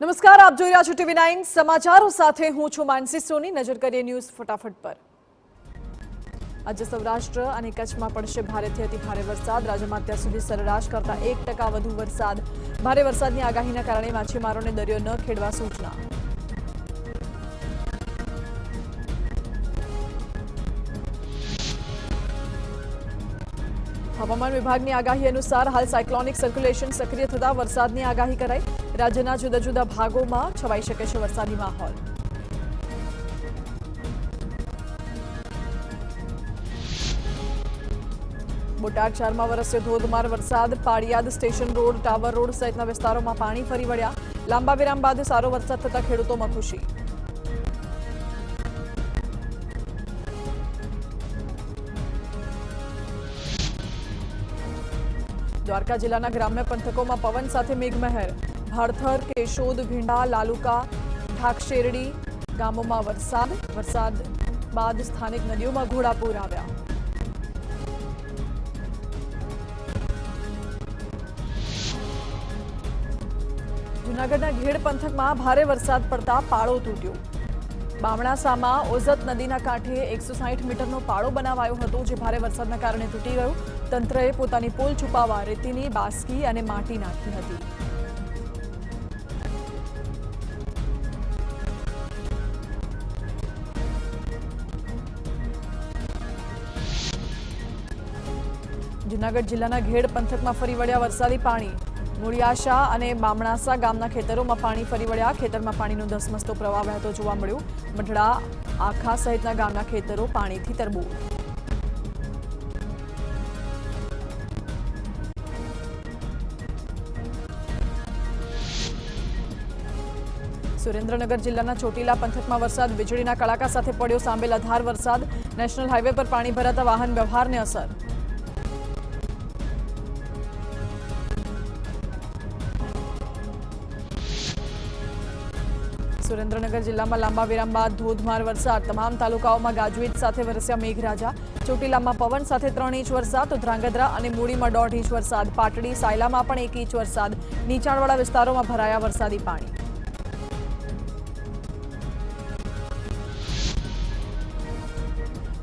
નમસ્કાર, આપ જોઈ રહ્યા છો TV9 સમાચારો સાથે હું છું માનસી સોની। નજર કરીએ ન્યૂઝ ફટાફટ પર। આજે સૌરાષ્ટ્ર અને કચ્છમાં પડશે ભારેથી અતિ ભારે વરસાદ। રાજ્યમાં અત્યાર સુધી સરેરાશ કરતાં 1% વધુ વરસાદ। ભારે વરસાદની આગાહીના કારણે માછીમારોને દરિયો ન ખેડવા સૂચના। હવામાન વિભાગની આગાહી અનુસાર હાલ સાયક્લોનિક સર્ક્યુલેશન સક્રિય થતા વરસાદની આગાહી કરાઈ। રાજ્યના જુદા જુદા ભાગોમાં છવાઈ શકે છે વરસાદી માહોલ। બોટાદ શહેરમાં વરસ્યો ધોધમાર વરસાદ। Paliyad, station road, tower road સહિતના વિસ્તારોમાં પાણી ફરી વળ્યા। લાંબા વિરામ બાદ સારો વરસાદ થતા ખેડૂતોમાં ખુશી। દ્વારકા જિલ્લાના ગ્રામ્ય પંથકોમાં પવન સાથે મેઘમહેર। ભાડથર, કેશોદ, ભીંડા, લાલુકા, ઢાકશેરડી ગામોમાં વરસાદ બાદ સ્થાનિક નદીઓમાં ઘોડાપૂર આવ્યા। જૂનાગઢના ઘેડ પંથકમાં ભારે વરસાદ પડતા પાળો તૂટ્યો। બામણાસામાં ઓઝત નદીના કાંઠે 160 મીટરનો પાળો બનાવાયો હતો, જે ભારે વરસાદના કારણે તૂટી ગયો। તંત્રએ પોતાની પોલ છુપાવવા રેતીની બાસકી અને માટી નાખી હતી। જૂનાગઢ જિલ્લાના ઘેડ પંથકમાં ફરી વળ્યા વરસાદી પાણી। મૂળિયાશા અને બામણાસા ગામના ખેતરોમાં પાણી ફરી વળ્યા। ખેતરમાં પાણીનો ધસમસતો પ્રવાહ વહેતો જોવા મળ્યો। મઢડા, આખા સહિતના ગામના ખેતરો પાણીથી તરબોળ। સુરેન્દ્રનગર જિલ્લાના ચોટીલા પંથકમાં વરસાદ। વીજળીના કડાકા સાથે પડ્યો સાંબેલાધાર વરસાદ। નેશનલ હાઈવે પર પાણી ભરાતા વાહન વ્યવહારને અસર। સુરેન્દ્રનગર જિલ્લામાં લાંબા વિરામ બાદ ધોધમાર વરસાદ। તમામ તાલુકાઓમાં ગાજવીજ સાથે વરસ્યા મેઘરાજા। ચોટીલામાં પવન સાથે 3 ઇંચ વરસાદ, તો ધ્રાંગધ્રા અને મૂળીમાં 1.5 ઇંચ વરસાદ। પાટડી, સાયલામાં પણ 1 ઇંચ વરસાદ। નીચાણવાળા વિસ્તારોમાં ભરાયા વરસાદી પાણી।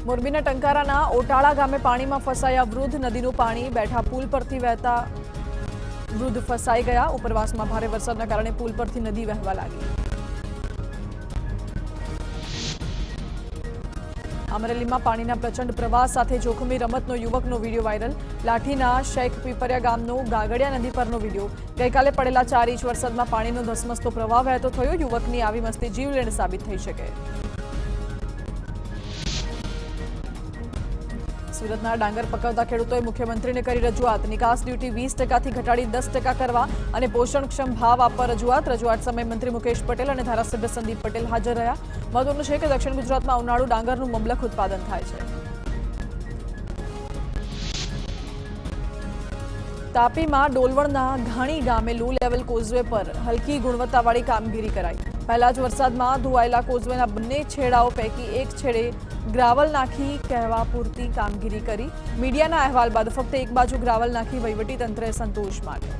મોરબીના ટંકારાના ઓટાળા ગામે પાણીમાં ફસાયા વૃદ્ધ। નદીનું પાણી બેઠા પુલ પરથી વહેતા વૃદ્ધ ફસાઈ ગયા। ઉપરવાસમાં ભારે વરસાદના કારણે પુલ પરથી નદી વહેવા લાગી। અમરેલીમાં પાણીના પ્રચંડ પ્રવાહ સાથે જોખમી રમતનો યુવકનો વીડિયો વાયરલ। લાઠીના શેખ પીપરિયા ગામનો ગાગડિયા નદી પરનો વીડિયો। ગઈકાલે પડેલા 4 ઇંચ વરસાદમાં પાણીનો ધસમસતો પ્રવાહ વહેતો થયો। યુવકની આવી મસ્તી જીવલેણ સાબિત થઈ શકે। સુરતના ડાંગર પકવતા ખેડૂતોએ મુખ્યમંત્રીને કરી રજૂઆત। નિકાસ ડ્યુટી 20%થી ઘટાડી 10% કરવા અને પોષણક્ષમ ભાવ આપવા રજૂઆત। રજૂઆત સમયે મંત્રી મુકેશ પટેલ અને ધારાસભ્ય સંદીપ પટેલ હાજર રહ્યા। મહત્વનું છે કે દક્ષિણ ગુજરાતમાં ઉનાળુ ડાંગરનું મબલખ ઉત્પાદન થાય છે। તાપીમાં ડોલવણના ઘાણી ગામે લો લેવલ કોઝવે પર હલકી ગુણવત્તાવાળી કામગીરી કરાઈ। પહેલા જ વરસાદમાં ધોવાયેલા કોઝવેના બંને છેડાઓ પૈકી એક છેડે ગ્રાવલ નાખી કહેવા પૂરતી કામગીરી કરી। મીડિયાના અહેવાલ બાદ ફક્ત એક બાજુ ગ્રાવલ નાખી વહીવટી તંત્રએ સંતોષ માન્યો।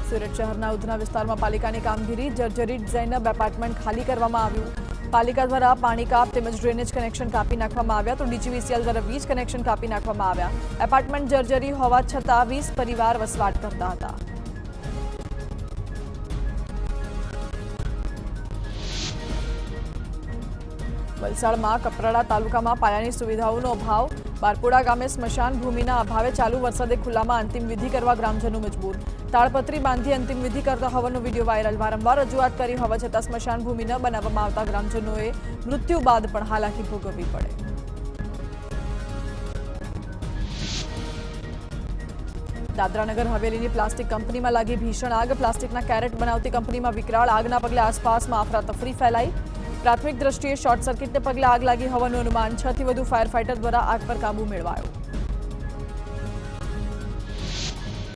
સુરત શહેરના ઉધના વિસ્તારમાં પાલિકાની કામગીરી। જર્જરિત ઝૈનબ એપાર્ટમેન્ટ ખાલી કરવામાં આવ્યું। પાલિકા દ્વારા પાણી કાપ તેમજ ડ્રેનેજ કનેક્શન કાપી નાખવામાં આવ્યા, તો ડીજીવીસીએલ દ્વારા વીજ કનેક્શન કાપી નાખવામાં આવ્યા। એપાર્ટમેન્ટ જર્જરી હોવા છતાં 20 પરિવાર વસવાટ કરતા હતા। વલસાડમાં કપરાડા તાલુકામાં પાયાની સુવિધાઓનો અભાવ। બારપુડા ગામે સ્મશાન ભૂમિના અભાવે ચાલુ વરસાદે ખુલ્લામાં અંતિમ વિધિ કરવા ગ્રામજનો મજબૂર। તાળપત્રી બાંધી અંતિમ વિધિ કરતા હોવાનો વીડિયો વાયરલ। વારંવાર રજૂઆત કરી હોવા છતાં સ્મશાન ભૂમિ ન બનાવવામાં આવતા ગ્રામજનોએ મૃત્યુ બાદ પણ હાલાકી ભોગવવી પડે। દાદરાનગર હવેલીની પ્લાસ્ટિક કંપનીમાં લાગી ભીષણ આગ। પ્લાસ્ટિકના કેરેટ બનાવતી કંપનીમાં વિકરાળ આગના પગલે આસપાસમાં અફરાતફરી ફેલાઈ। પ્રાથમિક દ્રષ્ટિએ શોર્ટ સર્કિટને પગલે આગ લાગી હોવાનું અનુમાન। 6થી વધુ ફાયર ફાઇટર દ્વારા આગ પર કાબુ મેળવાયો।